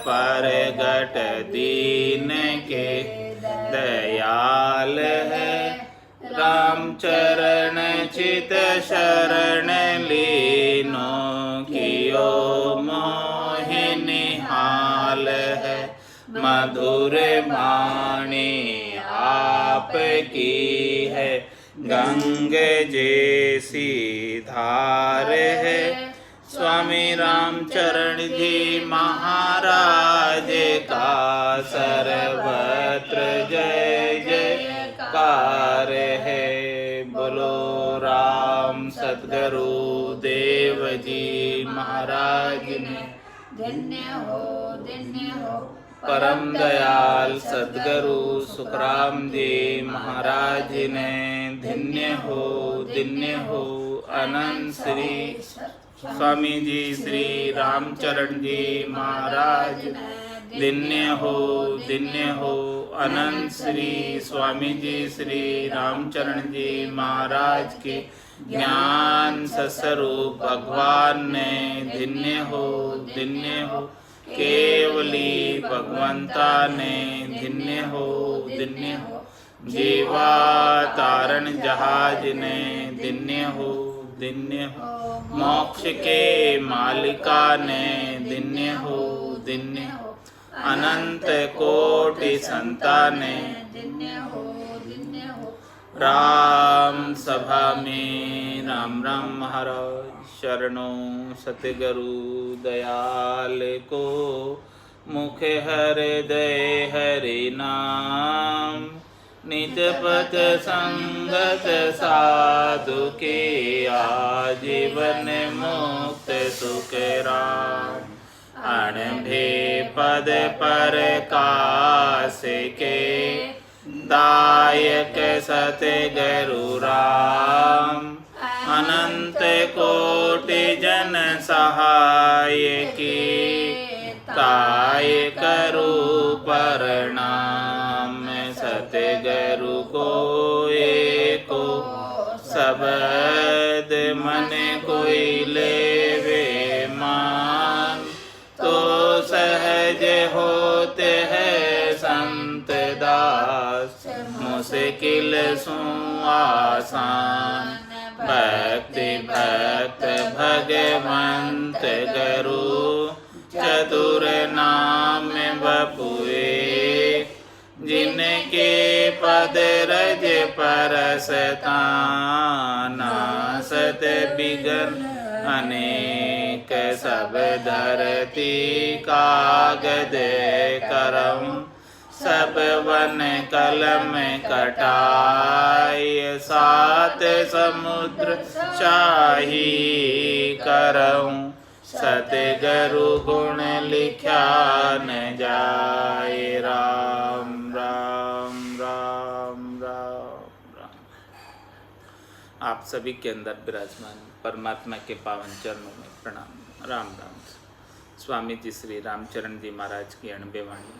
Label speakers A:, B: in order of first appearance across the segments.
A: परगट दीन के दयाल है। राम चरण चित शरण लीनो कियो मोहि निहाल है। मधुर वाणी आपकी है गंगे जैसी धार है। स्वामी रामचरण जी महाराज का सर्वत्र जय जयकार है। बोलो राम सद्गुरु देव जी महाराज ने
B: धन्य हो
A: परम दयाल सद्गुरु सुखराम जी महाराज ने धन्य हो अनंत श्री स्वामी जी श्री रामचरण जी महाराज धन्य हो अनंत श्री स्वामी जी श्री रामचरण जी महाराज के ज्ञान स्वरूप भगवान ने धन्य हो केवली भगवंता ने धन्य हो जीवा तारण जहाज ने धन्य हो मोक्ष के मालिका ने धन्य हो अनंत कोटि संताने राम सभा में राम राम महाराज शरणों सतगुरु दयाल को मुख हृदय हरि नाम निज पथ संगत साधु के आजीवन मुक्त सुख राम अणभे पद पर कास के दायक सतगुरु राम अनंत कोटि जन सहाय की काय करो प्रणाम सतगुरु को एको शब्द मन कोई लेवे मान तो सहज होते हैं संत दास मुश्किल सु आसान भक्ति भक्त भगवंत गुरु चतुर नाम बपुए जिनके पद रज परसता नासत बिगन अनेक सब धरती कागद करम सब वन कलम कटाय सात समुद्र शाही करऊं सतगुरु गुण लिखा न जाए राम राम राम राम राम। आप सभी के अंदर विराजमान परमात्मा के पावन चरणों में प्रणाम राम राम। स्वामी जी श्री रामचरण जी महाराज की अणबे वाणी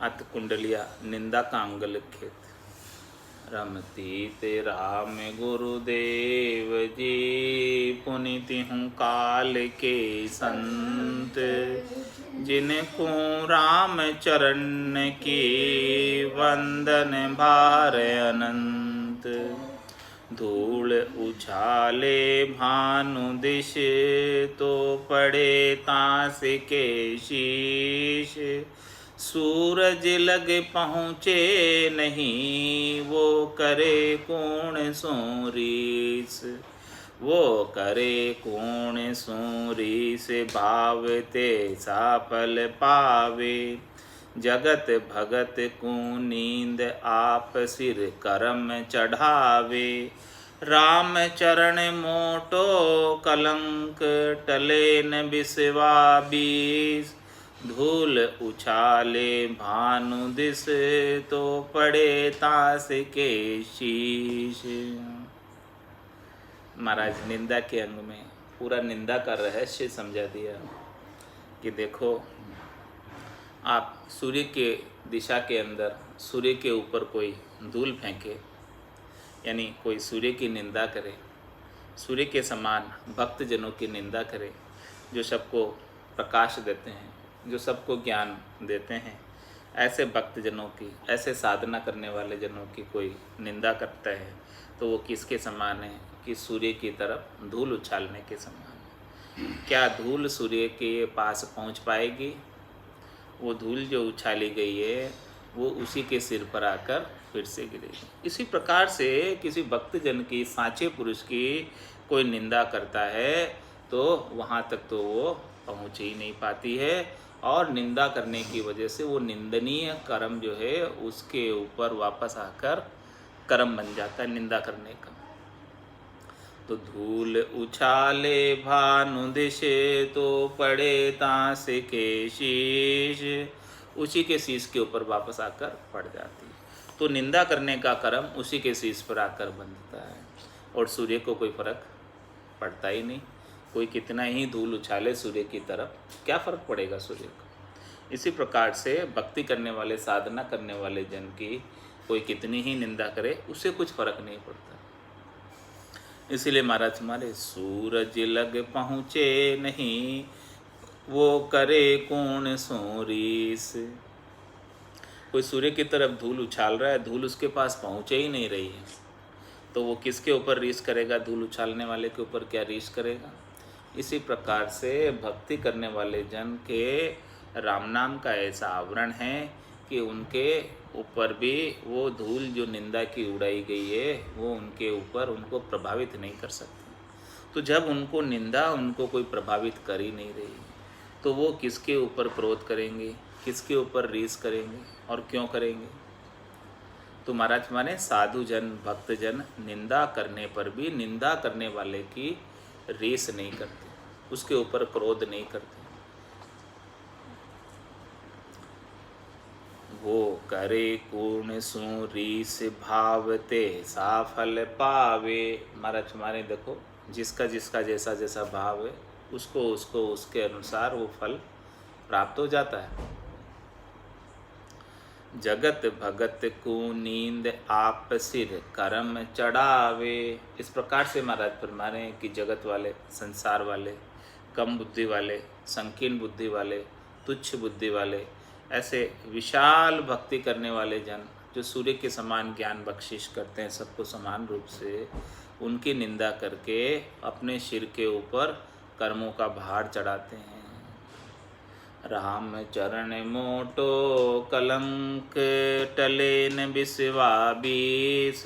A: अत कुंडलिया निंदा का अंग लिखित रमती ते राम गुरुदेव जी पुनीति हूँ काल के संत जिनको राम चरण की वंदन भार अनंत धूल उछाले भानु दिश तो पड़े तास के शीश सूरज लग पहुँचे नहीं वो करे कौन सोरीस वो करे कौन सोरीस भावते साफल पावे जगत भगत को नींद आप सिर करम चढ़ावे राम चरण मोटो कलंक टले न बिसवा बीस धूल उछाले भानु दिस तो पड़े तास के शीश। महाराज निंदा के अंग में पूरा निंदा का रहस्य समझा दिया कि देखो आप सूर्य के दिशा के अंदर सूर्य के ऊपर कोई धूल फेंके यानी कोई सूर्य की निंदा करे, सूर्य के समान भक्तजनों की निंदा करे जो सबको प्रकाश देते हैं, जो सबको ज्ञान देते हैं, ऐसे भक्तजनों की, ऐसे साधना करने वाले जनों की कोई निंदा करता है तो वो किसके समान है कि सूर्य की तरफ धूल उछालने के समान है। क्या धूल सूर्य के पास पहुंच पाएगी? वो धूल जो उछाली गई है वो उसी के सिर पर आकर फिर से गिरेगी। इसी प्रकार से किसी भक्तजन की, साँचे पुरुष की कोई निंदा करता है तो वहाँ तक तो वो पहुँच ही नहीं पाती है, और निंदा करने की वजह से वो निंदनीय कर्म जो है उसके ऊपर वापस आकर कर्म बन जाता है निंदा करने का। तो धूल उछाले भानु दिशे तो पड़े तांस के शीश, उसी के शीश के ऊपर वापस आकर पड़ जाती है। तो निंदा करने का कर्म उसी के शीश पर आकर बनता है, और सूर्य को कोई फर्क पड़ता ही नहीं। कोई कितना ही धूल उछाले सूर्य की तरफ, क्या फ़र्क पड़ेगा सूर्य को। इसी प्रकार से भक्ति करने वाले, साधना करने वाले जन की कोई कितनी ही निंदा करे उससे कुछ फर्क नहीं पड़ता। इसीलिए महाराज हमारे सूरज लग पहुँचे नहीं, वो करे कौन सो रीस। कोई सूर्य की तरफ धूल उछाल रहा है, धूल उसके पास पहुँचे ही नहीं रही है, तो वो किसके ऊपर रीस करेगा? धूल उछालने वाले के ऊपर क्या रीस करेगा? इसी प्रकार से भक्ति करने वाले जन के राम नाम का ऐसा आवरण है कि उनके ऊपर भी वो धूल जो निंदा की उड़ाई गई है वो उनके ऊपर उनको प्रभावित नहीं कर सकती। तो जब उनको निंदा उनको कोई प्रभावित कर ही नहीं रही तो वो किसके ऊपर क्रोध करेंगे, किसके ऊपर रीस करेंगे और क्यों करेंगे? तो महाराज माने साधु जन, भक्तजन निंदा करने पर भी निंदा करने वाले की रीस नहीं करते, उसके ऊपर क्रोध नहीं करते। वो करे कौन सो रीस भावते साफल पावे। महाराज माने देखो, जिसका जिसका जैसा जैसा भाव है उसको उसको उसके अनुसार वो फल प्राप्त हो जाता है। जगत भगत को नींद आप सिर कर्म चढ़ावे। इस प्रकार से महाराज फरमा रहे हैं कि जगत वाले, संसार वाले, कम बुद्धि वाले, संकीर्ण बुद्धि वाले, तुच्छ बुद्धि वाले, ऐसे विशाल भक्ति करने वाले जन जो सूर्य के समान ज्ञान बख्शिश करते हैं सबको समान रूप से, उनकी निंदा करके अपने सिर के ऊपर कर्मों का भार चढ़ाते हैं। राम चरण मोटो कलंक टले न बिस्वा बीस।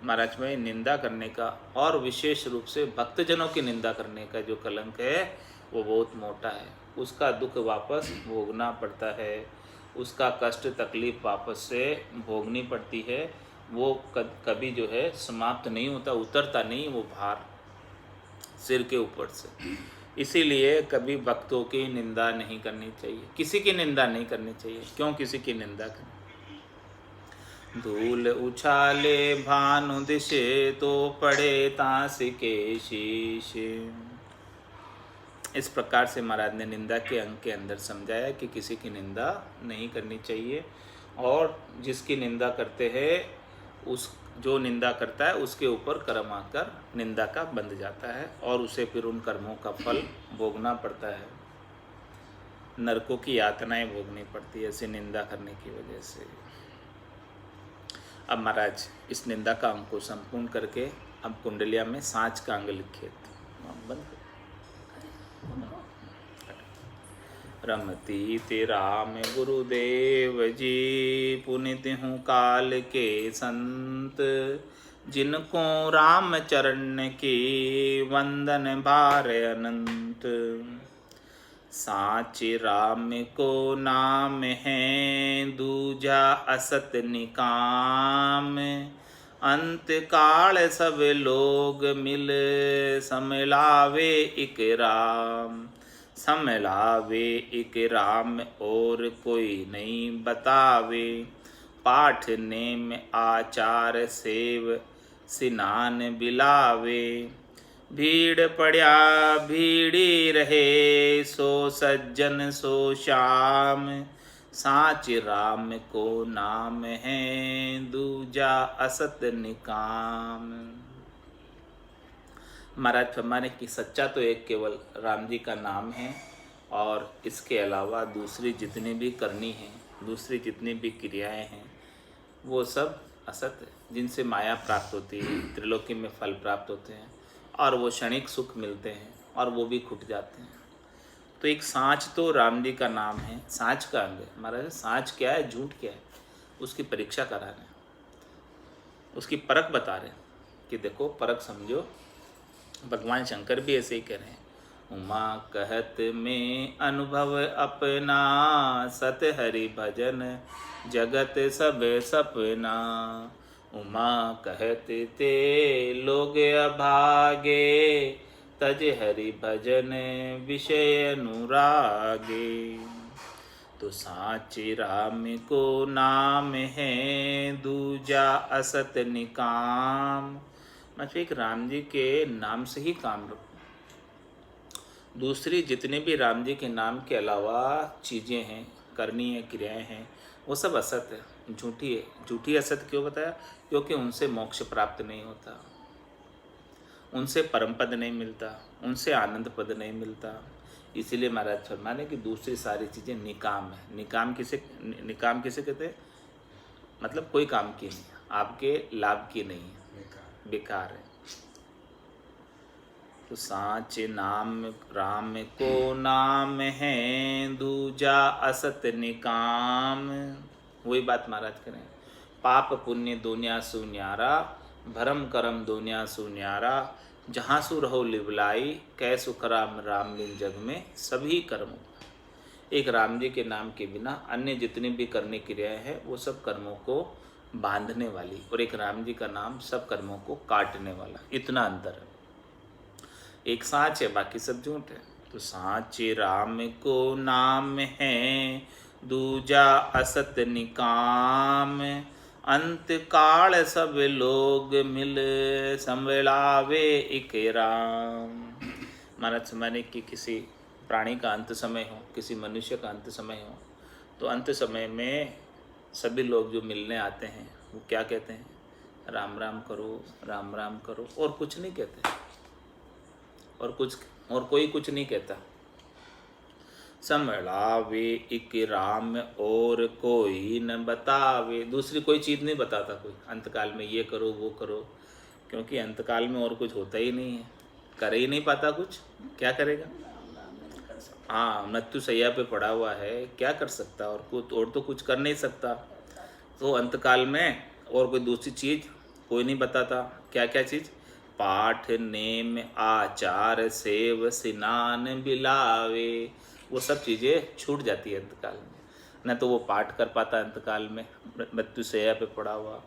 A: महाराज में निंदा करने का और विशेष रूप से भक्तजनों की निंदा करने का जो कलंक है वो बहुत मोटा है, उसका दुख वापस भोगना पड़ता है, उसका कष्ट तकलीफ वापस से भोगनी पड़ती है। वो कभी जो है समाप्त नहीं होता, उतरता नहीं वो भार सिर के ऊपर से। इसीलिए कभी भक्तों की निंदा नहीं करनी चाहिए, किसी की निंदा नहीं करनी चाहिए। क्यों किसी की निंदा करें? धूल उछाले भानु दिशे तो पड़े तांस के शीश। इस प्रकार से महाराज ने निंदा के अंग के अंदर समझाया कि किसी की निंदा नहीं करनी चाहिए, और जिसकी निंदा करते हैं उस जो निंदा करता है उसके ऊपर कर्म आकर निंदा का बंध जाता है और उसे फिर उन कर्मों का फल भोगना पड़ता है, नरकों की यातनाएं भोगनी पड़ती है ऐसी निंदा करने की वजह से। अब महाराज इस निंदा का अंग को संपूर्ण करके अब कुंडलिया में सांच का अंग लिखे बंद। रमती ते राम गुरुदेव जी, पुनित हूँ काल के संत, जिनको राम चरण की वंदन भार अनंत। साचे राम को नाम है दूजा असत निकाम, अंत काल सब लोग मिल समलावे इक राम। समलावे इक राम और कोई नहीं बतावे, पाठ नेम आचार सेव सिनान बिलावे। भीड़ पड़या भीड़ी रहे सो सज्जन सो श्याम, साच राम को नाम है दूजा असत निकाम। महाराज फरमाने कि सच्चा तो एक केवल राम जी का नाम है, और इसके अलावा दूसरी जितनी भी करनी है, दूसरी जितनी भी क्रियाएं हैं, वो सब असत है, जिनसे माया प्राप्त होती है, त्रिलोकी में फल प्राप्त होते हैं और वो क्षणिक सुख मिलते हैं और वो भी खुट जाते हैं। तो एक सांच तो राम जी का नाम है, सांच का अंग है। महाराज सांच क्या है, झूठ क्या है, उसकी परीक्षा करा रहे हैं, उसकी परख बता रहे हैं कि देखो परख समझो। भगवान शंकर भी ऐसे ही कह रहे हैं, उमा कहत में अनुभव अपना, सत हरि भजन जगत सब सपना। उमा कहत ते लोग अभागे, तज हरि भजन विषय अनुरागे। तो साचे राम को नाम है, दूजा असत निकाम। मतलब एक राम जी के नाम से ही काम रखो, दूसरी जितने भी राम जी के नाम के अलावा चीज़ें हैं, करनी है, क्रियाएं हैं, वो सब असत है, झूठी है। झूठी असत क्यों बताया? क्योंकि उनसे मोक्ष प्राप्त नहीं होता, उनसे परम पद नहीं मिलता, उनसे आनंद पद नहीं मिलता। इसीलिए महाराज फरमाने कि दूसरी सारी चीज़ें निकाम है। निकाम किसे कहते हैं? मतलब कोई काम की नहीं, आपके लाभ की नहीं है, बेकार है। तो साचे नाम राम को नाम है, दूजा असत निकाम। वही बात महाराज करें, पाप पुण्य दुनिया सुन्यारा, भरम करम दुनिया सुन्यारा। जहाँ सु रहो लिवलाई, कै सुख राम राम बिन जग में सभी कर्मों। एक राम जी के नाम के बिना अन्य जितनी भी करने क्रियाएं हैं वो सब कर्मों को बांधने वाली, और एक राम जी का नाम सब कर्मों को काटने वाला, इतना अंतर है। एक सांच है, बाकी सब झूठ है। तो सांचे राम को नाम है, दूजा असत निकाम। अंत काल सब लोग मिल, संभलावे एक राम। महाराज माने कि किसी प्राणी का अंत समय हो, किसी मनुष्य का अंत समय हो, तो अंत समय में सभी लोग जो मिलने आते हैं वो क्या कहते हैं? राम राम करो, राम राम करो, और कुछ नहीं कहते, और कोई कुछ नहीं कहता। संभलावे एक राम और कोई न बतावे। दूसरी कोई चीज़ नहीं बताता कोई, अंतकाल में ये करो वो करो, क्योंकि अंतकाल में और कुछ होता ही नहीं है, कर ही नहीं पाता कुछ, क्या करेगा? हाँ, मृत्यु सैया पे पड़ा हुआ है, क्या कर सकता? और तो कुछ कर नहीं सकता। तो अंतकाल में और कोई दूसरी चीज़ कोई नहीं बताता। क्या क्या चीज़? पाठ नेम आचार सेव स्नान बिलावे, वो सब चीज़ें छूट जाती है अंतकाल में। न तो वो पाठ कर पाता अंतकाल में, मृत्यु सैया पे पड़ा हुआ,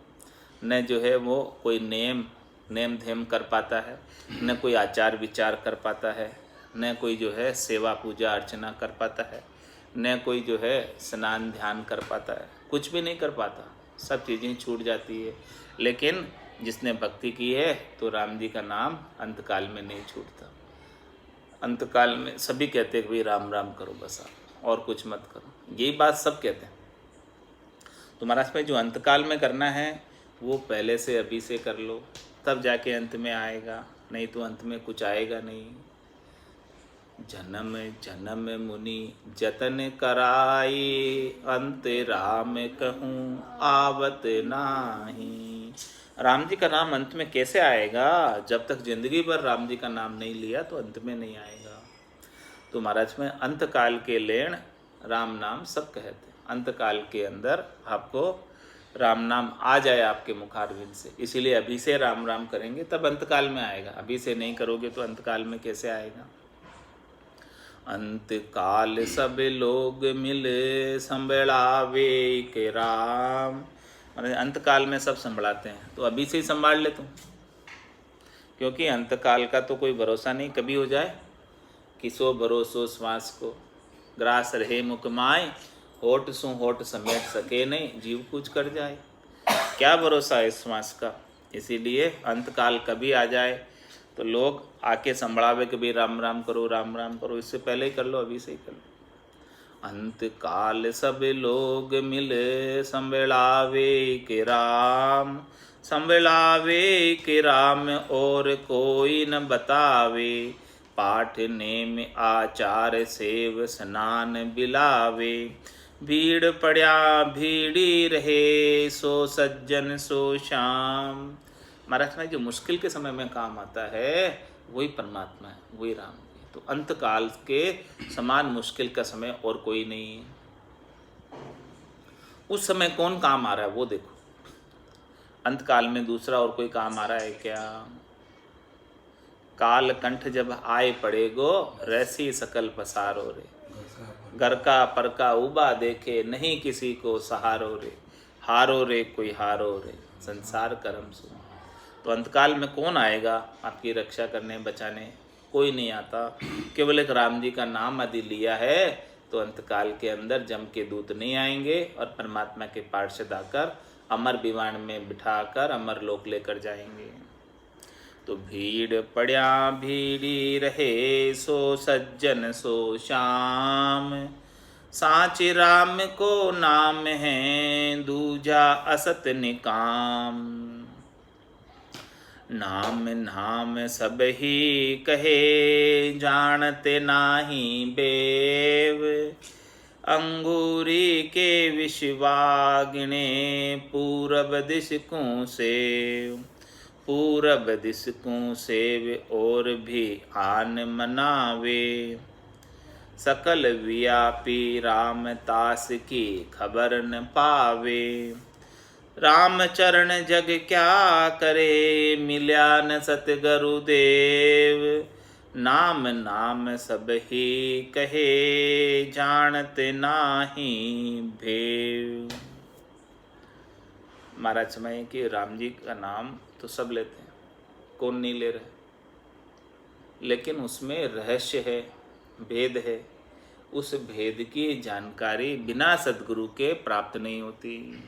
A: न जो है वो कोई नेम धेम कर पाता है, न कोई आचार विचार कर पाता है, न कोई जो है सेवा पूजा अर्चना कर पाता है, न कोई जो है स्नान ध्यान कर पाता है, कुछ भी नहीं कर पाता, सब चीज़ें छूट जाती है। लेकिन जिसने भक्ति की है तो राम जी का नाम अंतकाल में नहीं छूटता। अंतकाल में सभी कहते हैं कि भाई राम राम करो बस आप, और कुछ मत करो, यही बात सब कहते हैं। तो महाराज भाई जो अंतकाल में करना है वो पहले से अभी से कर लो, तब जाके अंत में आएगा, नहीं तो अंत में कुछ आएगा नहीं। जन्म जन्म मुनि जतन कराई, अंत राम कहूँ आवत नाही। राम जी का नाम अंत में कैसे आएगा? जब तक जिंदगी भर राम जी का नाम नहीं लिया तो अंत में नहीं आएगा। तो महाराज में अंत काल के लेण राम नाम सब कहते हैं। अंत काल के अंदर आपको राम नाम आ जाए आपके मुखारविंद से, इसीलिए अभी से राम राम करेंगे तब अंतकाल में आएगा, अभी से नहीं करोगे तो अंतकाल में कैसे आएगा? अंत काल सब लोग मिले, संभलावे के राम। मतलब अंतकाल में सब संभलाते हैं, तो अभी से ही संभाल ले तुम, क्योंकि अंतकाल का तो कोई भरोसा नहीं, कभी हो जाए। किसो भरोसो श्वास को, ग्रास रहे मुकमाय, होठ सु होठ समेट सके नहीं, जीव कुछ कर जाए। क्या भरोसा है इस श्वास का? इसीलिए अंतकाल कभी आ जाए तो लोग आके संभलावे कि भाई राम राम करो, राम राम करो, इससे पहले ही कर लो, अभी से ही कर लो। अंत काल सब लोग मिले, संभलावे के राम, संभलावे के राम और कोई न बतावे। पाठ नेम आचार सेव स्नान बिलावे। भीड़ पड़या भीड़ी रहे, सो सज्जन सो श्याम। महाराज में जो मुश्किल के समय में काम आता है वही परमात्मा है, वही राम जी। तो अंत काल के समान मुश्किल का समय और कोई नहीं है। उस समय कौन काम आ रहा है वो देखो। अंत काल में दूसरा और कोई काम आ रहा है क्या? काल कंठ जब आए पड़ेगो, रैसी सकल पसारो रे। घर का पर का उबा देखे, नहीं किसी को सहारो रे। हारो रे कोई हारो रे, संसार कर्म सो। तो अंतकाल में कौन आएगा आपकी रक्षा करने बचाने? कोई नहीं आता। केवल एक राम जी का नाम यदि लिया है तो अंतकाल के अंदर जम के दूत नहीं आएंगे और परमात्मा के पार्षद आकर अमर विमान में बिठाकर अमर लोक लेकर जाएंगे। तो भीड़ पड़या भीड़ी रहे, सो सज्जन सो श्याम। साची राम को नाम है, दूजा असत निकाम। नाम नाम सब ही कहे, जानते नाही बेव। अंगूरी के विषवाग्ने, पूरब दिश को सेव। पूरब दिश को सेव और भी आन मनावे। सकल व्यापी राम तास की खबर न पावे। राम चरण जग क्या करे, मिल्या न सतगुरु देव। नाम नाम सब ही कहे, जानते नाही भेव। महाराज समय कि राम जी का नाम तो सब लेते हैं, कौन नहीं ले रहे, लेकिन उसमें रहस्य है, भेद है। उस भेद की जानकारी बिना सद्गुरु के प्राप्त नहीं होती।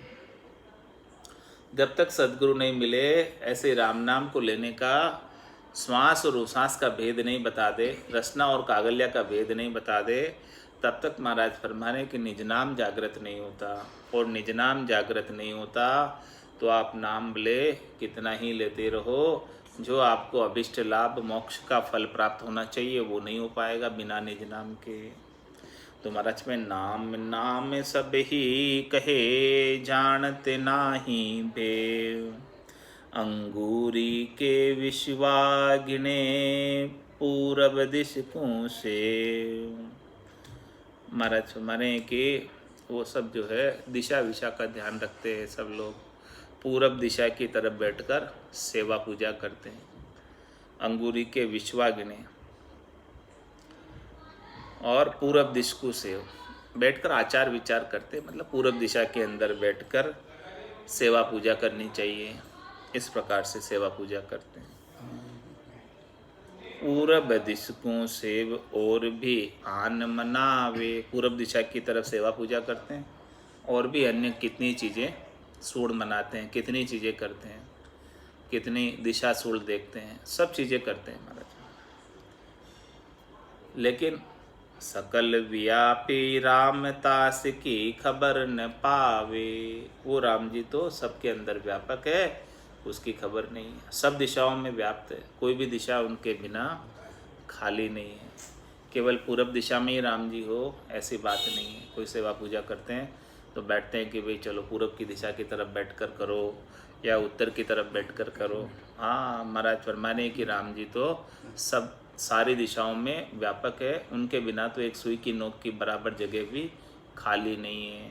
A: जब तक सद्गुरु नहीं मिले, ऐसे राम नाम को लेने का श्वास और उश्वास का भेद नहीं बता दे, रसना और कागल्या का भेद नहीं बता दे, तब तक महाराज फरमाने कि निज नाम जागृत नहीं होता। और निज नाम जागृत नहीं होता तो आप नाम ले कितना ही लेते रहो, जो आपको अभिष्ट लाभ मोक्ष का फल प्राप्त होना चाहिए वो नहीं हो पाएगा बिना निज नाम के। तो महाराज में नाम नाम सब ही कहे, जानते नाही भेव। अंगूरी के विश्वाग्ने, पूरब दिश को सेव। महाराज माने कि वो सब जो है दिशा विशा का ध्यान रखते हैं। सब लोग पूरब दिशा की तरफ बैठकर सेवा पूजा करते हैं। अंगूरी के विश्वाग्ने और पूरब दिश को सेव, बैठकर आचार विचार करते, मतलब पूरब दिशा के अंदर बैठकर सेवा पूजा करनी चाहिए। इस प्रकार से सेवा पूजा करते हैं। पूरब दिश को सेव और भी आन मनावे। पूरब दिशा की तरफ सेवा पूजा करते हैं और भी अन्य कितनी चीज़ें सूढ़ मनाते हैं, कितनी चीज़ें करते हैं, कितनी दिशा सूढ़ देखते हैं, सब चीज़ें करते हैं महाराज। लेकिन सकल व्यापी राम तास की खबर न पावे। वो राम जी तो सबके अंदर व्यापक है, उसकी खबर नहीं है। सब दिशाओं में व्याप्त है, कोई भी दिशा उनके बिना खाली नहीं है। केवल पूरब दिशा में ही राम जी हो ऐसी बात नहीं है। कोई सेवा पूजा करते हैं तो बैठते हैं कि भाई चलो पूरब की दिशा की तरफ बैठकर करो या उत्तर की तरफ बैठकर करो। हाँ, महाराज फरमाने कि राम जी तो सब सारी दिशाओं में व्यापक है, उनके बिना तो एक सुई की नोक की बराबर जगह भी खाली नहीं है।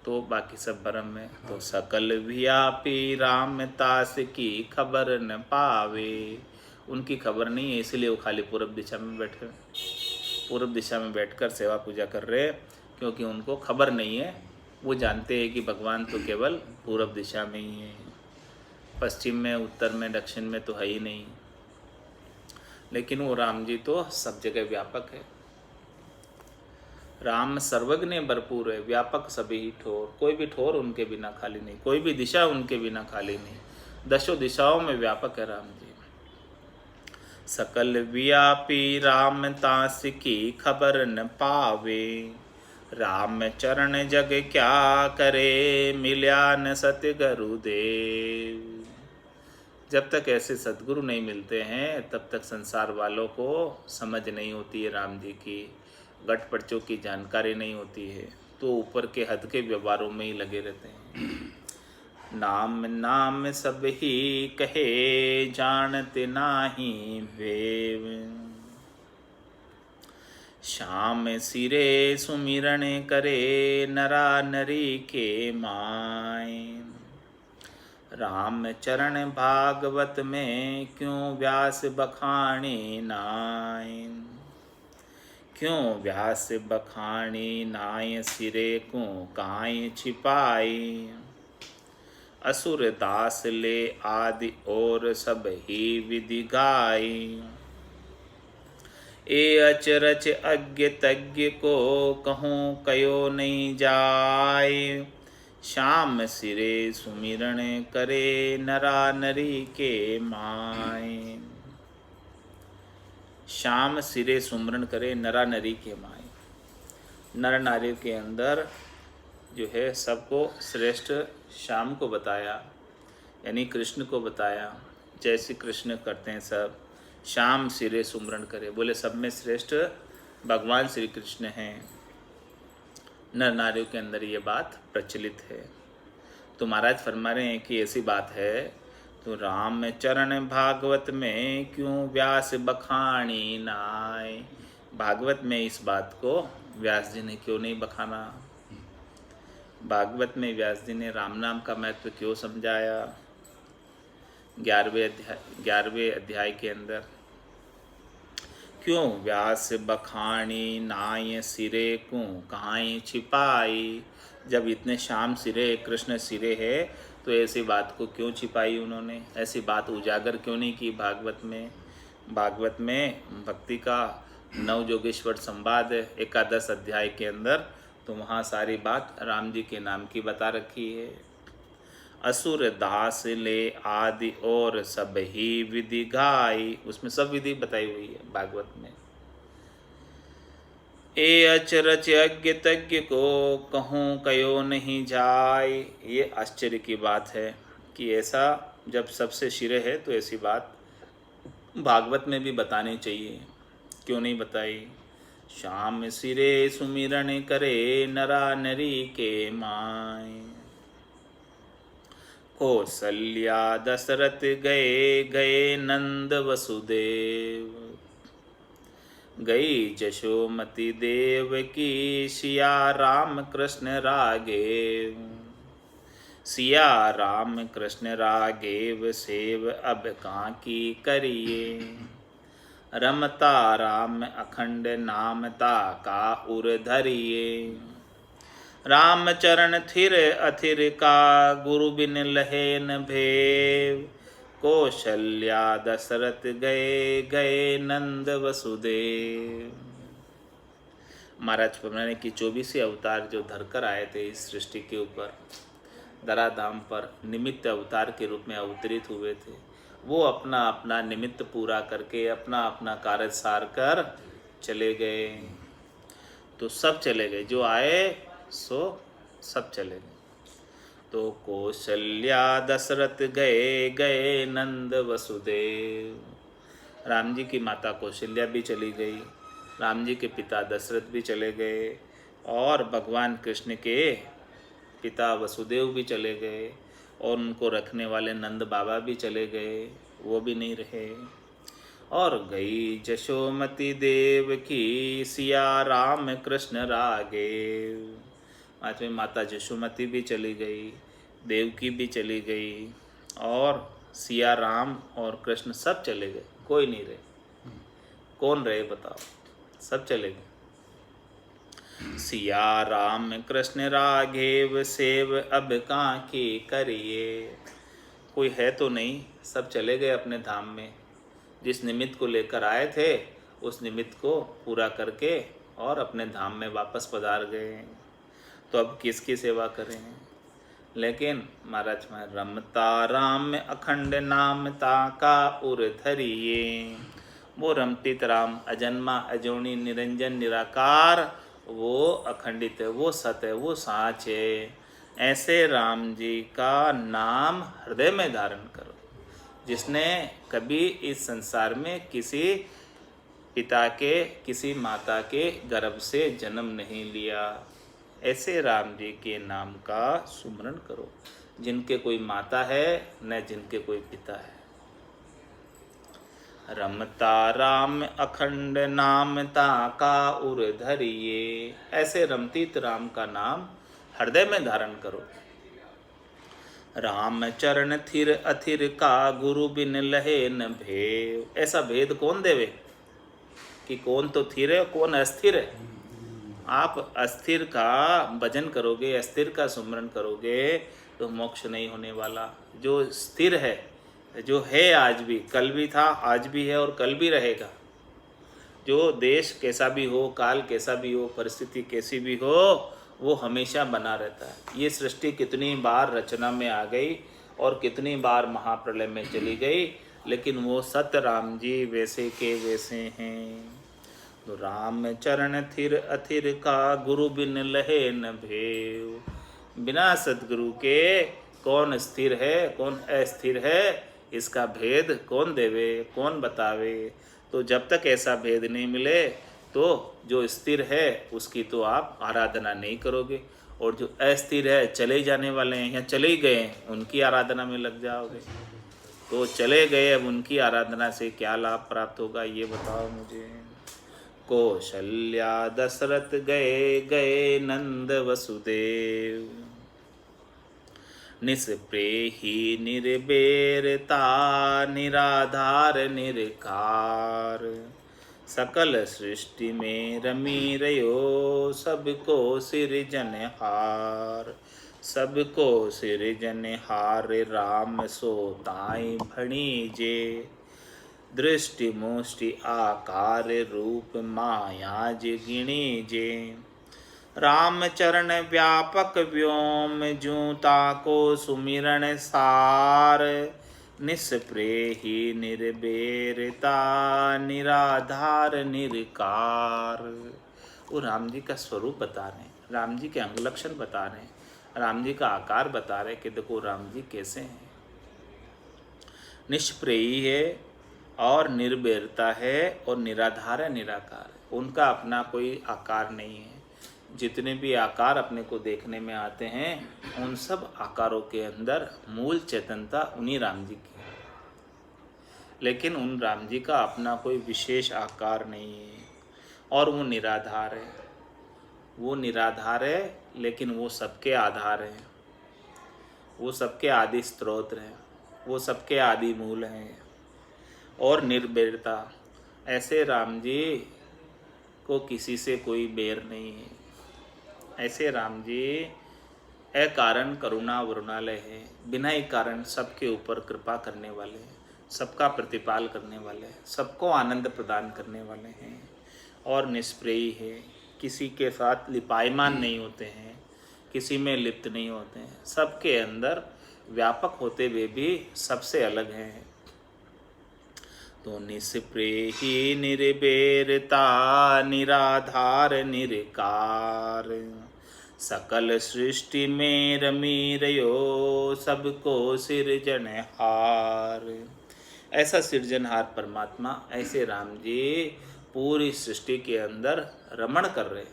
A: तो बाकी सब भरम है। तो सकल व्यापी राम तास की खबर न पावे। उनकी खबर नहीं है, इसलिए वो खाली पूरब दिशा में बैठे, पूरब दिशा में बैठकर सेवा पूजा कर रहे, क्योंकि उनको खबर नहीं है। वो जानते हैं कि भगवान तो केवल पूरब दिशा में ही है, पश्चिम में, उत्तर में, दक्षिण में तो है ही नहीं। लेकिन वो राम जी तो सब जगह व्यापक है। राम सर्वज्ञ भरपूर है, व्यापक सभी ठोर, कोई भी ठोर उनके बिना खाली नहीं, कोई भी दिशा उनके बिना खाली नहीं। दशों दिशाओं में व्यापक है राम जी। सकल व्यापी राम तास की खबर न पावे। राम चरण जग क्या करे, मिल्या न सतगुरु देव। जब तक ऐसे सद्गुरु नहीं मिलते हैं तब तक संसार वालों को समझ नहीं होती है राम जी की, गट पर्चों की जानकारी नहीं होती है, तो ऊपर के हद के व्यवहारों में ही लगे रहते हैं। नाम नाम सब ही कहे जानते नाही वेव, श्याम सिरे सुमिरन करे नरा नरी के माय। राम चरण भागवत में क्यों व्यास बखानी नाय, क्यों व्यास बखानी नाय सिरे को काई छिपाई। असुर दास ले आदि और सब ही विधि गाई, ए अचरच अज्ञ तज्ञ को कहूँ कयो नहीं जाय। श्याम सिरे सुमिरन करे नरा नरी के माय। श्याम सिरे सुमिरन करे नरा नरी के माय। नर नारी के अंदर जो है सबको श्रेष्ठ श्याम को बताया, यानी कृष्ण को बताया। जैसे कृष्ण करते हैं सब, श्याम सिरे सुमिरन करे, बोले सब में श्रेष्ठ भगवान श्री कृष्ण हैं। नर नारियों के अंदर ये बात प्रचलित है। तो महाराज फरमा रहे हैं कि ऐसी बात है तो राम चरण भागवत में क्यों व्यास बखानी नाय। भागवत में इस बात को व्यास जी ने क्यों नहीं बखाना, भागवत में व्यास जी ने राम नाम का महत्व क्यों समझाया। 11वें अध्याय के अंदर क्यों व्यास बखानी नाय सिरे को कहाँ छिपाई। जब इतने श्याम सिरे कृष्ण सिरे है तो ऐसी बात को क्यों छिपाई उन्होंने, ऐसी बात उजागर क्यों नहीं की भागवत में। भागवत में भक्ति का नवजोगेश्वर संवाद 11 अध्याय के अंदर, तो वहाँ सारी बात राम जी के नाम की बता रखी है। असुर दास ले आदि और सब ही विधि गाई, उसमें सब विधि बताई हुई है भागवत में। ए अचरच अज्ञ तज्ञ को कहूँ कयो नहीं जाय। ये आश्चर्य की बात है कि ऐसा जब सबसे शिरे है तो ऐसी बात भागवत में भी बतानी चाहिए, क्यों नहीं बताई। श्याम सिरे सुमिरन करे नरा नरी के माय। कौसल्या दशरथ गए गए नंद वसुदेव, गई जशोमती देव की सिया राम कृष्ण राघेव। सिया राम कृष्ण राघेव सेव अब कांकी करिए, रमता राम अखंड नामता का उर धरिए। राम चरण थिर अथिर का गुरु बिन लहे न भेव। कौशल्या दशरथ गए गए नंद वसुदेव। महाराज फरमाने की 24 अवतार जो धरकर आए थे इस सृष्टि के ऊपर, धराधाम पर निमित्त अवतार के रूप में अवतरित हुए थे, वो अपना अपना निमित्त पूरा करके अपना अपना कार्य सार कर चले गए। तो सब चले गए, जो आए सो सब चले गए। तो कौशल्या दशरथ गए गए नंद वसुदेव। राम जी की माता कौशल्या भी चली गई, राम जी के पिता दशरथ भी चले गए, और भगवान कृष्ण के पिता वसुदेव भी चले गए, और उनको रखने वाले नंद बाबा भी चले गए, वो भी नहीं रहे। और गई जशोमती देव की सिया राम कृष्ण राघेव। आज में माता जशोमती भी चली गई, देवकी भी चली गई, और सिया राम और कृष्ण सब चले गए, कोई नहीं रहे। कौन रहे बताओ, सब चले गए। सिया राम कृष्ण राघेव सेव अब कांकी करिए। कोई है तो नहीं, सब चले गए अपने धाम में। जिस निमित्त को लेकर आए थे उस निमित्त को पूरा करके और अपने धाम में वापस पधार गए। तो अब किसकी सेवा करें। लेकिन महाराज में रमता राम अखंड नाम ताका उर धरिए। वो रमतीत राम अजन्मा अजोनी निरंजन निराकार, वो अखंडित है, वो सत है, वो साच है। ऐसे राम जी का नाम हृदय में धारण करो। जिसने कभी इस संसार में किसी पिता के, किसी माता के गर्भ से जन्म नहीं लिया। ऐसे राम जी के नाम का सुमरण करो, जिनके कोई माता है न जिनके कोई पिता है। रमता राम अखंड नाम ताका उर धरिए। ऐसे रमतीत राम का नाम हृदय में धारण करो। राम चरण थिर अथिर का गुरु बिन लहे न भेव। ऐसा भेद कौन देवे कि कौन तो थिर है कौन अस्थिर है। आप अस्थिर का भजन करोगे, अस्थिर का सुमरण करोगे तो मोक्ष नहीं होने वाला। जो स्थिर है, जो है आज भी, कल भी था, आज भी है और कल भी रहेगा, जो देश कैसा भी हो, काल कैसा भी हो, परिस्थिति कैसी भी हो, वो हमेशा बना रहता है। ये सृष्टि कितनी बार रचना में आ गई और कितनी बार महाप्रलय में चली गई, लेकिन वो सत्य राम जी वैसे के वैसे हैं। तो राम चरण थिर अथिर का गुरु बिन लहे न भेव। बिना सद्गुरु के कौन स्थिर है कौन अस्थिर है, इसका भेद कौन देवे, कौन बतावे। तो जब तक ऐसा भेद नहीं मिले तो जो स्थिर है उसकी तो आप आराधना नहीं करोगे, और जो अस्थिर है, चले जाने वाले हैं या चले ही गए हैं, उनकी आराधना में लग जाओगे। तो चले गए, अब उनकी आराधना से क्या लाभ प्राप्त होगा ये बताओ मुझे। कौशल्या दशरथ गए गए नंद वसुदेव। निस्प्रेही निर्बेरता निराधार निरकार। सकल सृष्टि में रमी रयो सबको सिरजनहार। सबको सिरजनहार राम सो ताई भणीजे। दृष्टि मुष्टि आकार रूप माया गिणीजे। राम चरण व्यापक व्योम जूता को सुमिरन सार। निस्प्रेही निर्बेरता निराधार निरकार। वो राम जी का स्वरूप बता रहे हैं, राम जी के अंग लक्षण बता रहे हैं, राम जी का आकार बता रहे हैं कि देखो राम जी कैसे हैं। निष्प्रेयी है और निर्बेरता है और निराधार है, निराकार है। उनका अपना कोई आकार नहीं है। जितने भी आकार अपने को देखने में आते हैं उन सब आकारों के अंदर मूल चेतनता उन्हीं राम जी की है, लेकिन उन राम जी का अपना कोई विशेष आकार नहीं है। और वो निराधार है, वो निराधार है लेकिन वो सबके आधार हैं, वो सबके आदि स्रोत हैं, वो सबके आदि मूल हैं। और निर्बेरता, ऐसे राम जी को किसी से कोई बेर नहीं है। ऐसे राम जी अकारण करुणा वरुणालय है, बिना ही कारण सबके ऊपर कृपा करने वाले हैं, सबका प्रतिपाल करने वाले हैं, सबको आनंद प्रदान करने वाले हैं। और निष्प्रेयी है, किसी के साथ लिपायमान नहीं होते हैं, किसी में लिप्त नहीं होते हैं, सबके अंदर व्यापक होते हुए भी सबसे अलग हैं। तो निष्प्रेही निर्बेरता निराधार निरकार। सकल सृष्टि में रमी रयो सबको सिरजनहार। ऐसा सिरजनहार परमात्मा, ऐसे राम जी पूरी सृष्टि के अंदर रमण कर रहे।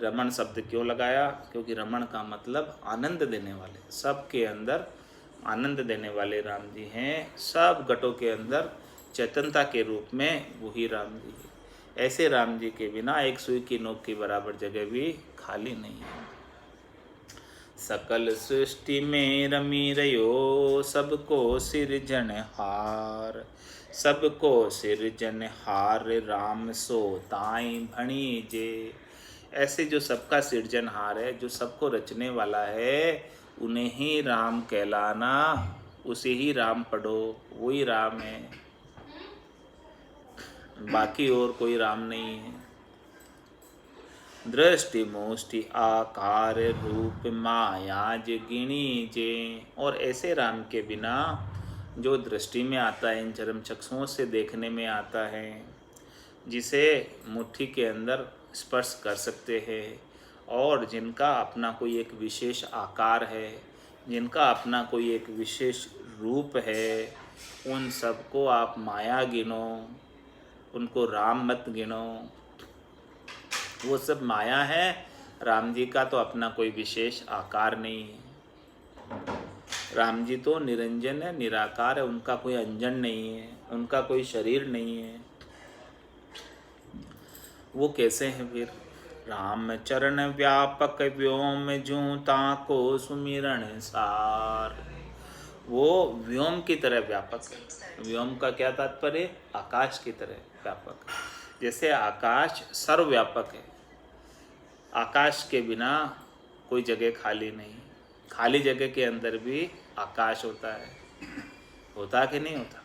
A: रमण शब्द क्यों लगाया? क्योंकि रमण का मतलब आनंद देने वाले, सबके अंदर आनंद देने वाले राम जी हैं। सब घटों के अंदर चेतनता के रूप में वही राम जी है। ऐसे राम जी के बिना एक सुई की नोक की बराबर जगह भी खाली नहीं है। सकल सृष्टि में रमी रयो सबको सिरजनहार। सबको सिरजनहार राम सो ताई भणीजे। ऐसे जो सबका सिरजनहार है, जो सबको रचने वाला है, उन्हें ही राम कहलाना, उसे ही राम पढ़ो, वही राम है, बाकी और कोई राम नहीं है। दृष्टि मुष्टि आकार रूप माया गिणी जे। और ऐसे राम के बिना जो दृष्टि में आता है, इन चरम चक्षुओं से देखने में आता है, जिसे मुट्ठी के अंदर स्पर्श कर सकते हैं, और जिनका अपना कोई एक विशेष आकार है, जिनका अपना कोई एक विशेष रूप है, उन सबको आप माया गिनो, उनको राम मत गिनो। वो सब माया है। राम जी का तो अपना कोई विशेष आकार नहीं है। राम जी तो निरंजन है, निराकार है, उनका कोई अंजन नहीं है, उनका कोई शरीर नहीं है। वो कैसे हैं फिर? राम चरण व्यापक व्योम जूता को सुमिरन सार। वो व्योम की तरह व्यापक है। व्योम का क्या तात्पर्य? आकाश की तरह व्यापक। जैसे आकाश सर्वव्यापक है, आकाश के बिना कोई जगह खाली नहीं। खाली जगह के अंदर भी आकाश होता है, होता कि नहीं होता?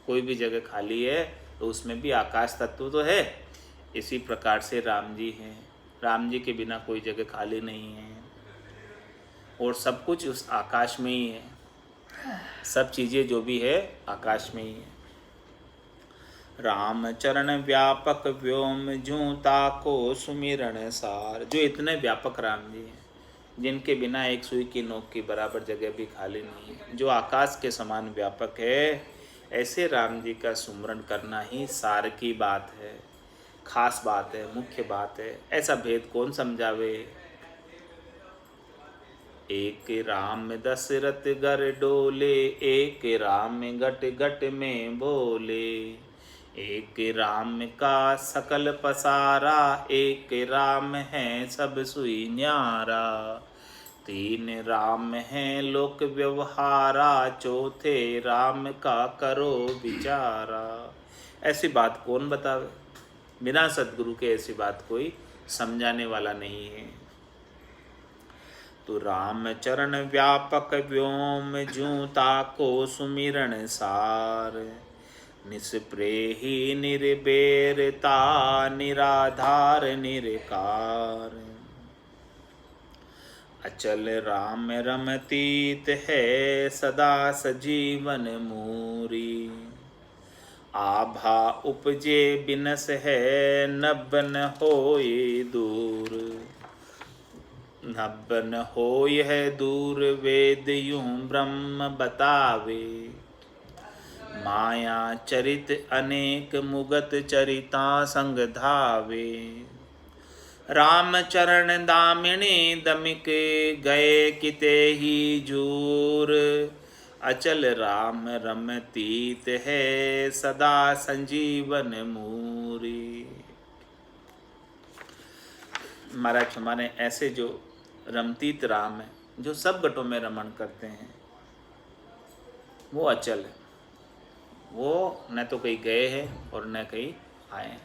A: कोई भी जगह खाली है तो उसमें भी आकाश तत्व तो है। इसी प्रकार से राम जी हैं। राम जी के बिना कोई जगह खाली नहीं है और सब कुछ उस आकाश में ही है। सब चीज़ें जो भी है आकाश में ही है। राम चरण व्यापक व्योम जूता को सुमिरन सार। जो इतने व्यापक राम जी हैं, जिनके बिना एक सुई की नोक की बराबर जगह भी खाली नहीं है, जो आकाश के समान व्यापक है, ऐसे राम जी का सुमरन करना ही सार की बात है, खास बात है, मुख्य बात है। ऐसा भेद कौन समझावे? एक राम दशरथ गर डोले, एक राम घट घट में बोले। एक राम का सकल पसारा, एक राम है सब सुई न्यारा। तीन राम हैं लोक व्यवहारा, चौथे राम का करो विचारा। ऐसी बात कौन बतावे? बिना सद्गुरु के ऐसी बात कोई समझाने वाला नहीं है। तो राम चरण व्यापक व्योम जूता को सुमिरन सार। निस्प्रेही निर्बेरता, निराधार निरकार। अचल राम रमतीत है, सदा सजीवन मूरी। आभा उपजे बिनस है, नबन होए दूर। नबन होय है दूर, वेद यूं ब्रह्म बतावे। माया चरित अनेक, मुगत चरिता संग धावे। राम चरण दामिनी, दमिक गए किते ही जूर। अचल राम रमतीत है, सदा संजीवन मूरी। महाराज हमारे ऐसे जो रमतीत राम है, जो सब घटों में रमण करते हैं, वो अचल है। वो न तो कहीं गए हैं और न कहीं आए हैं।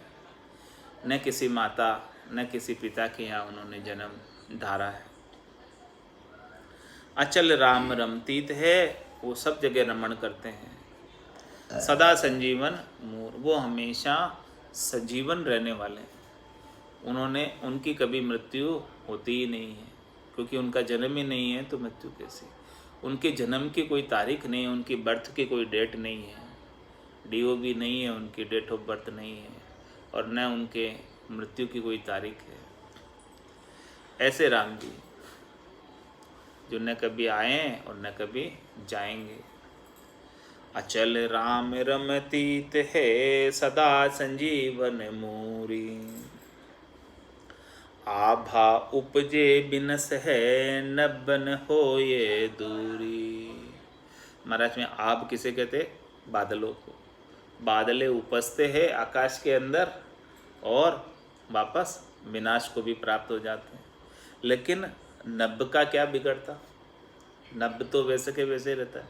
A: न किसी माता न किसी पिता के यहाँ उन्होंने जन्म धारा है। अचल राम रमतीत है, वो सब जगह रमण करते हैं। सदा संजीवन मूर, वो हमेशा सजीवन रहने वाले हैं। उनकी कभी मृत्यु होती ही नहीं है, क्योंकि उनका जन्म ही नहीं है तो मृत्यु कैसे? उनके जन्म की कोई तारीख नहीं है, उनकी बर्थ की कोई डेट नहीं है, डीओ भी नहीं है, उनकी डेट ऑफ बर्थ नहीं है, और न उनके मृत्यु की कोई तारीख है। ऐसे राम जी जो न कभी आए और न कभी जाएंगे। अचल राम रमतीत है, सदा संजीवन मूरी। आभा उपजे बिनस है, नबन होए दूरी। महाराज में आभ किसे कहते? बादलों को। बादलें उपजते हैं आकाश के अंदर और वापस विनाश को भी प्राप्त हो जाते हैं। लेकिन नभ का क्या बिगड़ता? नभ तो वैसे के वैसे रहता है।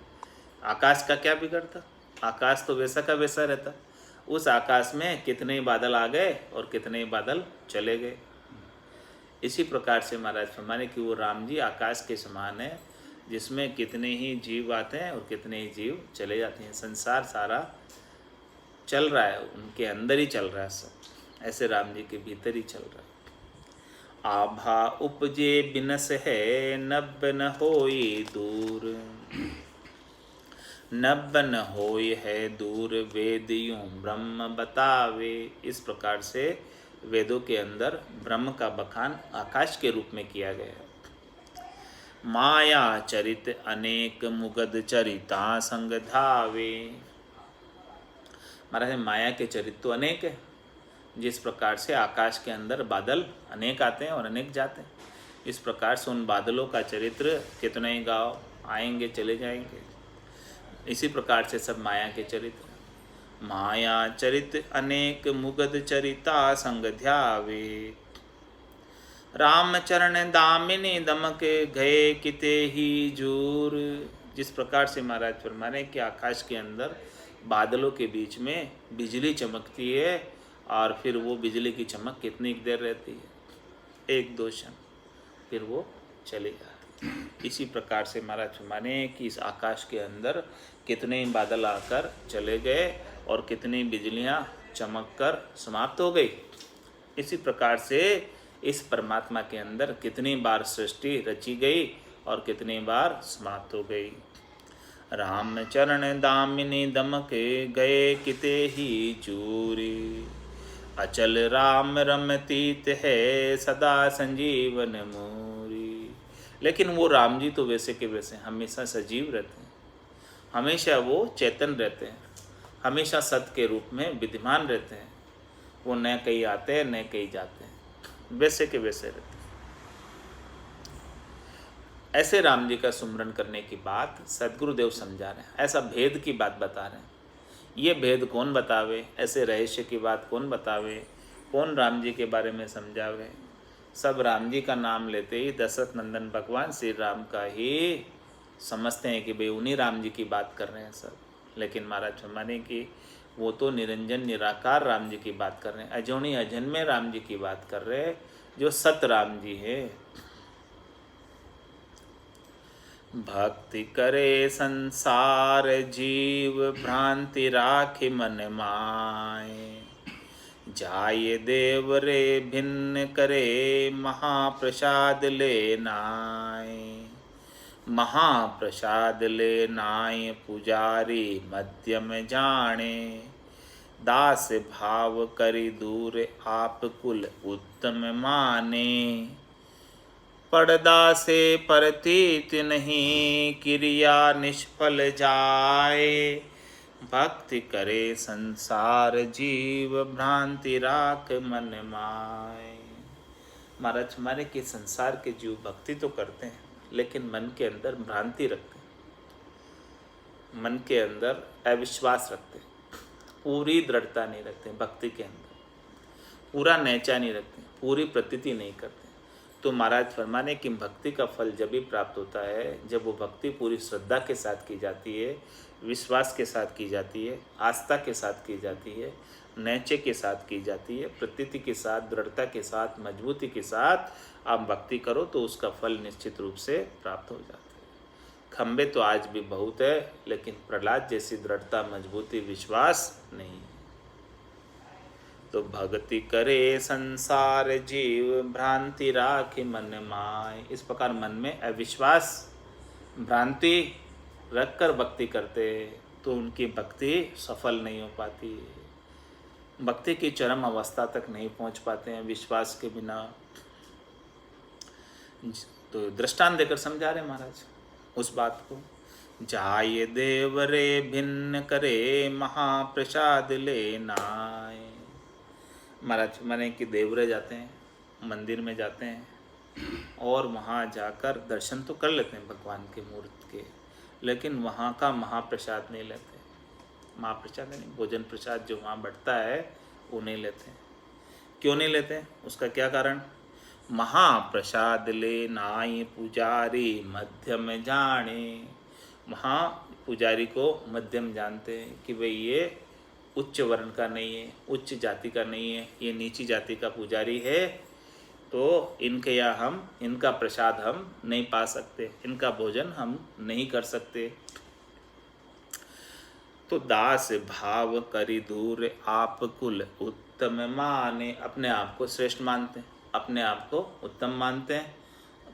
A: आकाश का क्या बिगड़ता? आकाश तो वैसा का वैसा रहता। उस आकाश में कितने ही बादल आ गए और कितने ही बादल चले गए। इसी प्रकार से महाराज फरमाने कि वो राम जी आकाश के समान है, जिसमें कितने ही जीव आते हैं और कितने ही जीव चले जाते हैं। संसार सारा चल रहा है, उनके अंदर ही चल रहा है सब। ऐसे राम जी के भीतर ही चल रहा है। आभा उपजे बिनस है, नबन होई दूर। नबन होय है दूर, वेद यूं ब्रह्म बतावे। इस प्रकार से वेदों के अंदर ब्रह्म का बखान आकाश के रूप में किया गया है। माया चरित अनेक मुगद चरिता संग धावे। महाराज माया के चरित तो अनेक है। जिस प्रकार से आकाश के अंदर बादल अनेक आते हैं और अनेक जाते हैं, इस प्रकार से उन बादलों का चरित्र कितने ही गाँव आएंगे चले जाएंगे। इसी प्रकार से सब माया के चरित्र। माया चरित अनेक मुगद चरिता संग ध्यावे। रामचरण दामिनी दमक गए किते ही जूर। जिस प्रकार से महाराज फरमाने कि आकाश के अंदर बादलों के बीच में बिजली चमकती है और फिर वो बिजली की चमक कितनी देर रहती है, एक दो क्षण, फिर वो चली जाती है। इसी प्रकार से महाराज फरमाने कि इस आकाश के अंदर कितने ही बादल आकर चले गए और कितनी बिजलियां चमक कर समाप्त हो गई। इसी प्रकार से इस परमात्मा के अंदर कितनी बार सृष्टि रची गई और कितनी बार समाप्त हो गई। राम चरण दामिनी दमक गए किते ही चूरी। अचल राम रमतीत है सदा संजीवन मोरी। लेकिन वो राम जी तो वैसे के वैसे हमेशा सजीव रहते हैं, हमेशा वो चेतन रहते हैं, हमेशा सत्य के रूप में विद्यमान रहते हैं। वो न कहीं आते हैं न कहीं जाते हैं, वैसे के वैसे रहते हैं। ऐसे राम जी का सुमरन करने की बात सदगुरुदेव समझा रहे हैं, ऐसा भेद की बात बता रहे हैं। ये भेद कौन बतावे, ऐसे रहस्य की बात कौन बतावे, कौन राम जी के बारे में समझावे। सब राम जी का नाम लेते ही दशरथ नंदन भगवान श्री राम का ही समझते हैं कि भाई उन्हीं राम जी की बात कर रहे हैं सब। लेकिन महाराज फरमाने की वो तो निरंजन निराकार राम जी की बात कर रहे हैं, अजोनी अजन्मे राम जी की बात कर रहे हैं, जो सत राम जी है। भक्ति करे संसार जीव भ्रांति राखि मन माय। जाय देव रे भिन्न करे महाप्रसाद ले नाय। महाप्रसाद ले नाय पुजारी मध्यम जाने। दास भाव करि दूर आप कुल उत्तम माने। पड़दा से परतीत नहीं क्रिया निष्फल जाए। भक्ति करे संसार जीव भ्रांति राख मन माय। महाराज हमारे के संसार के जीव भक्ति तो करते हैं लेकिन मन के अंदर भ्रांति रखते हैं, मन के अंदर अविश्वास रखते हैं, पूरी दृढ़ता नहीं रखते भक्ति के अंदर, पूरा नैचा नहीं रखते, पूरी प्रतीति नहीं करते। तो महाराज फरमाने कि भक्ति का फल जब भी प्राप्त होता है जब वो भक्ति पूरी श्रद्धा के साथ की जाती है, विश्वास के साथ की जाती है, आस्था के साथ की जाती है, नैचे के साथ की जाती है, प्रतीति के साथ, दृढ़ता के साथ, मजबूती के साथ आप भक्ति करो तो उसका फल निश्चित रूप से प्राप्त हो जाता है। खंबे तो आज भी बहुत है लेकिन प्रहलाद जैसी दृढ़ता, मजबूती, विश्वास नहीं है। तो भक्ति करे संसार जीव भ्रांति राखि मन माय। इस प्रकार मन में अविश्वास, भ्रांति रखकर भक्ति करते तो उनकी भक्ति सफल नहीं हो पाती, भक्ति की चरम अवस्था तक नहीं पहुंच पाते हैं विश्वास के बिना। तो दृष्टांत देकर समझा रहे महाराज उस बात को। जाय देव रे भिन्न करे महाप्रसाद ले नाय। महाराज माने कि देवरे जाते हैं, मंदिर में जाते हैं और वहाँ जाकर दर्शन तो कर लेते हैं भगवान के मूर्ति के, लेकिन वहाँ का महाप्रसाद नहीं लेते। महाप्रसाद नहीं, भोजन प्रसाद जो वहाँ बढ़ता है वो नहीं लेते। क्यों नहीं लेते? उसका क्या कारण? महाप्रसाद ले नाई पुजारी मध्यम जाने। वहाँ पुजारी को मध्यम जानते हैं कि भाई ये उच्च वर्ण का नहीं है, उच्च जाति का नहीं है, ये नीची जाति का पुजारी है, तो इनके यहाँ हम इनका प्रसाद हम नहीं पा सकते, इनका भोजन हम नहीं कर सकते। तो दास भाव करी दूर आप कुल उत्तम माने। अपने आप को श्रेष्ठ मानते हैं, अपने आप को उत्तम मानते हैं।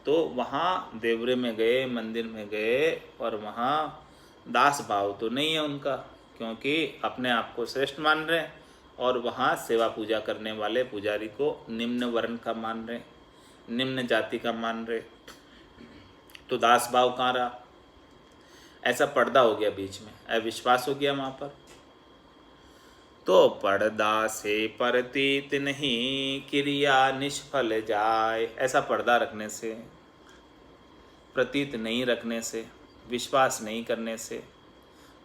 A: तो वहाँ देवरे में गए, मंदिर में गए और वहाँ दास भाव तो नहीं है उनका, क्योंकि अपने आप को श्रेष्ठ मान रहे हैं और वहाँ सेवा पूजा करने वाले पुजारी को निम्न वर्ण का मान रहे, निम्न जाति का मान रहे। तो दास भाव कहाँ रहा? ऐसा पर्दा हो गया बीच में, अविश्वास हो गया वहाँ पर। तो पर्दा से प्रतीत नहीं क्रिया निष्फल जाए, ऐसा पर्दा रखने से, प्रतीत नहीं रखने से, विश्वास नहीं करने से,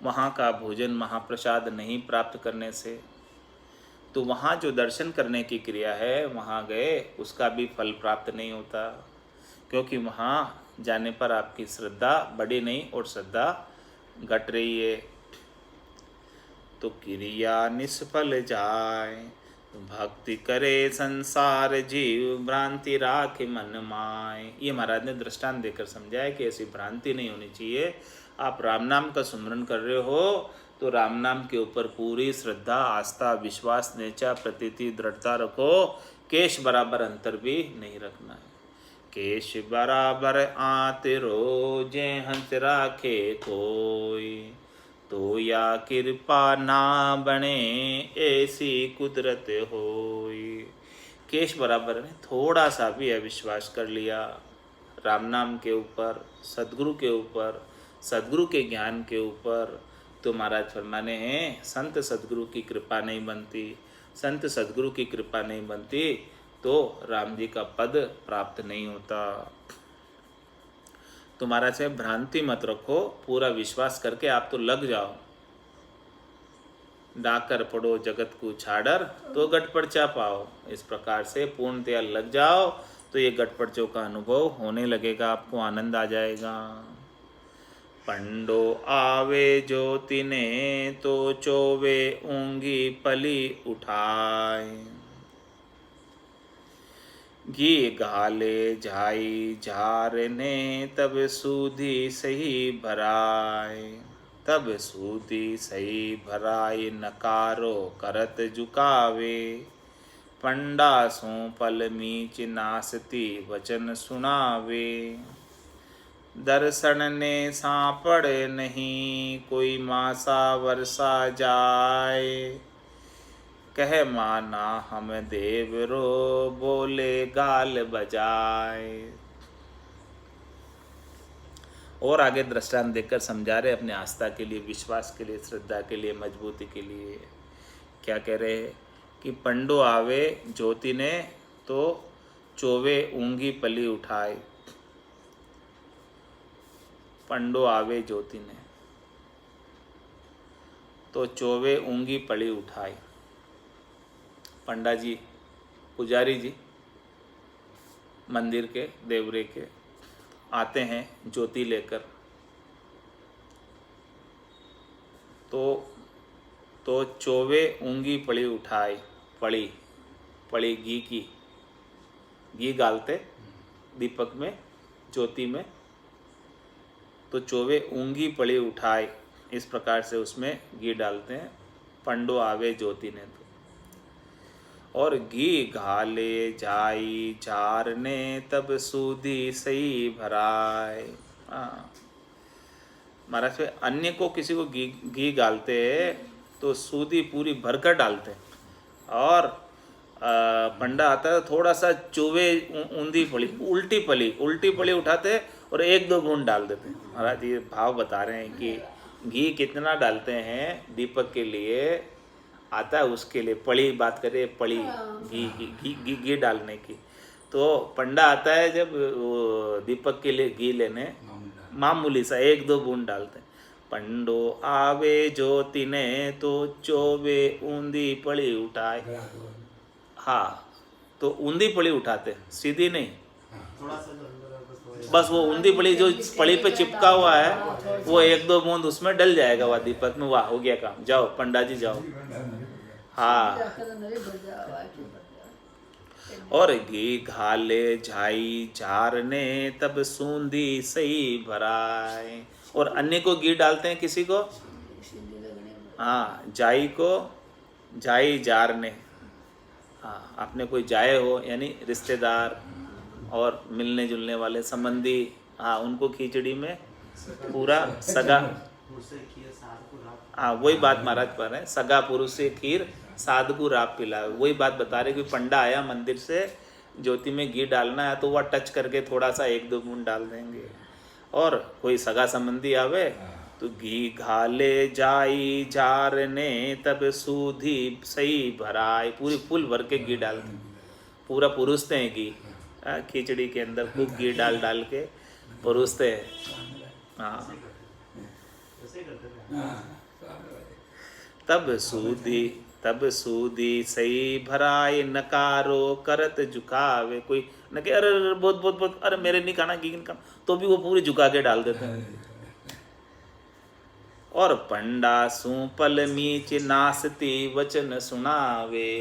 A: वहाँ का भोजन महाप्रसाद नहीं प्राप्त करने से, तो वहाँ जो दर्शन करने की क्रिया है वहाँ गए उसका भी फल प्राप्त नहीं होता, क्योंकि वहाँ जाने पर आपकी श्रद्धा बढ़ी नहीं और श्रद्धा घट रही है। तो क्रिया निष्फल जाए, भक्ति करे संसार जीव, भ्रांति राखे मन माय। ये महाराज ने दृष्टांत देकर समझाया कि ऐसी भ्रांति नहीं होनी चाहिए। आप राम नाम का सुमरन कर रहे हो तो राम नाम के ऊपर पूरी श्रद्धा, आस्था, विश्वास, निश्चय, प्रतीति, दृढ़ता रखो। केश बराबर अंतर भी नहीं रखना है। केश बराबर आत रोजे हंस राखे कोई, तो या कृपा ना बने ऐसी कुदरत होई। केश बराबर ने थोड़ा सा भी अविश्वास कर लिया राम नाम के ऊपर, सदगुरु के ऊपर, सदगुरु के ज्ञान के ऊपर, तो महाराज फरमाने हैं संत सदगुरु की कृपा नहीं बनती। संत सदगुरु की कृपा नहीं बनती तो राम जी का पद प्राप्त नहीं होता। तो महाराज से भ्रांति मत रखो, पूरा विश्वास करके आप तो लग जाओ। डाकर पड़ो जगत को छाड़र, तो गटपड़चा पाओ। इस प्रकार से पूर्णतया लग जाओ तो ये गटपड़चों का अनुभव होने लगेगा, आपको आनंद आ जाएगा। पंडो आवे ज्योति ने तो चोवे ऊंगी पली उठाए, घी घाले जाई झार ने तब सूधी सही भराए, तब सूधी सही भराए नकारो करत झुकावे, पंडा सो पल मीच नासती वचन सुनावे, दर्शन ने सांपड़ नहीं कोई मासा वर्षा जाए, कह माना हम देव रो बोले गाल बजाए। और आगे दृष्टांत देकर समझा रहे अपने आस्था के लिए, विश्वास के लिए, श्रद्धा के लिए, मजबूती के लिए। क्या कह रहे हैं कि पंडो आवे ज्योति ने तो चोवे ऊंगी पली उठाए। पंडो आवे ज्योति ने तो चोवे ऊंगी पली उठाई। पंडा जी, पुजारी जी मंदिर के, देवरे के आते हैं ज्योति लेकर, तो चोवे ऊंगी पड़ी उठाई। पड़ी घी की, घी डालते दीपक में, ज्योति में, तो चोवे ऊंगी पड़ी उठाए, इस प्रकार से उसमें घी डालते हैं। पंडो आवे ज्योति ने तो, और घी घाले जाई जार ने तब सूदी सही भराए। महाराज पे अन्य को, किसी को घी डालते तो सूदी पूरी भरकर डालते, और पंडा आता है थोड़ा सा चूवे ऊंधी पली, उल्टी पली उठाते और 1-2 बूंद डाल देते। महाराज ये भाव बता रहे हैं कि घी कितना डालते हैं दीपक के लिए आता है, उसके लिए पड़ी बात करें, पड़ी घी डालने की। तो पंडा आता है जब दीपक के लिए घी लेने, मामूली सा 1-2 बूंद डालते हैं। पंडो आवे ज्योति ने तो चोवे ऊंधी पड़ी उठाए। हाँ, तो ऊंधी पड़ी उठाते, सीधी नहीं, बस वो ऊंधी पड़ी जो पड़ी पे चिपका हुआ है वो 1-2 बूंद उसमें डल जाएगा वह दीपक में। वाह, हो गया काम, जाओ पंडा जी जाओ। हाँ, और घी घाले जाई जार ने तब सूंदी सही भराए। और अन्य को घी डालते हैं, किसी को, हाँ, जाई को, जाई जार ने, हाँ, अपने कोई जाए हो यानी रिश्तेदार और मिलने जुलने वाले संबंधी, हाँ, उनको खिचड़ी में पूरा सगा, हाँ, वही बात महाराज पर रहे हैं, सगा पुरुष से खीर साध को राप पिलाए। वही बात बता रहे कि पंडा आया मंदिर से, ज्योति में घी डालना है तो वह टच करके थोड़ा सा 1-2 बूंद डाल देंगे। और कोई सगा संबंधी आवे तो घी घाले जाई जारने तब सूधी सही भराई, पूरी फुल भर के घी डालते, पूरा परोसते हैं घी, खिचड़ी के अंदर खूब घी डाल डाल के परोसते हैं। हाँ, तब सूदी सही भराए नकारो करत झुकावे, कोई न कि अरे अरे बहुत बहुत बहुत, अरे मेरे नहीं खाना, घी नहीं खाना, तो भी वो पूरी झुका के डाल देते हैं। और पंडा सूपल मीच नासती वचन सुनावे,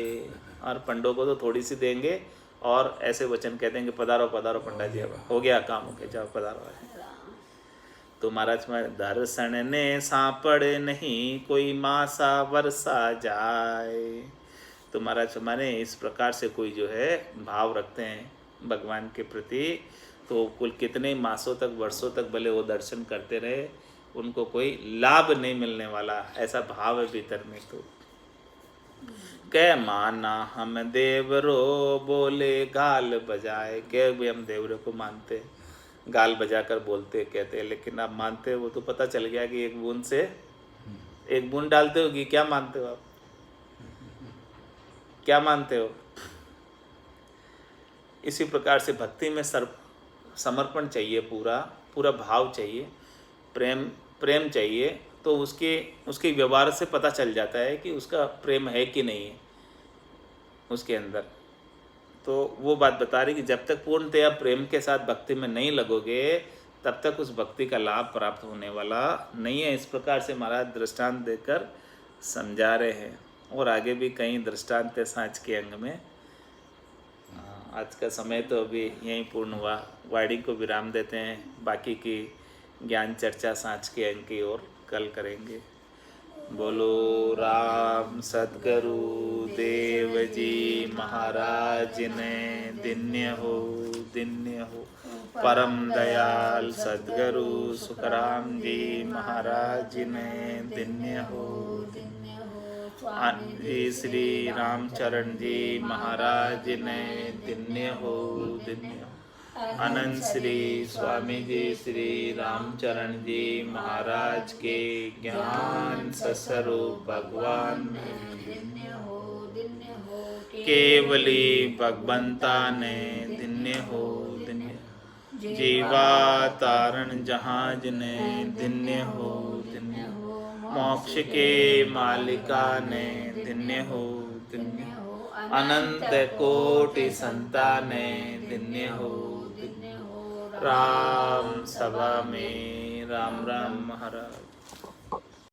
A: और पंडों को तो थोड़ी सी देंगे और ऐसे वचन कहते हैं कि पधारो पधारो पंडा जी, अब हो गया काम, हो गया, जाओ पधारो। तो महाराज में दर्शन ने सांपड़ नहीं कोई मासा वर्षा जाए। तो महाराज माने इस प्रकार से कोई जो है भाव रखते हैं भगवान के प्रति, तो कुल कितने मासों तक वर्षों तक भले वो दर्शन करते रहे, उनको कोई लाभ नहीं मिलने वाला, ऐसा भाव है भीतर में। तो कह माना हम देवरो बोले गाल बजाए, कह भी हम देवरो को मानते, गाल बजाकर बोलते कहते हैं, लेकिन आप मानते हो, वो तो पता चल गया कि एक बूंद से एक बूंद डालते हो कि क्या मानते हो आप, क्या मानते हो। इसी प्रकार से भक्ति में समर्पण चाहिए, पूरा पूरा भाव चाहिए, प्रेम चाहिए, तो उसके व्यवहार से पता चल जाता है कि उसका प्रेम है कि नहीं है उसके अंदर। तो वो बात बता रही कि जब तक पूर्णतया प्रेम के साथ भक्ति में नहीं लगोगे तब तक उस भक्ति का लाभ प्राप्त होने वाला नहीं है। इस प्रकार से महाराज दृष्टांत देकर समझा रहे हैं, और आगे भी कई दृष्टांत है सांच के अंग में। आज का समय तो अभी यहीं पूर्ण हुआ, वाणी को विराम देते हैं, बाकी की ज्ञान चर्चा सांच के अंग की ओर कल करेंगे। बोलो राम सद्गुरु देव जी महाराज ने दिन्य हो परम दयाल सद्गुरु सुखराम जी महाराज ने दिन्य हो श्री रामचरण जी महाराज ने दिन्य हो अनंत श्री स्वामी जी श्री रामचरण जी महाराज के ज्ञान स्वरूप भगवान केवली भगवंता ने दिन्य हो जीवा तारण जहाज ने दिन्य हो मोक्ष के मालिका ने दिन्य हो अनंत कोटि संता ने दिन्य हो। राम सभा में राम राम महाराज।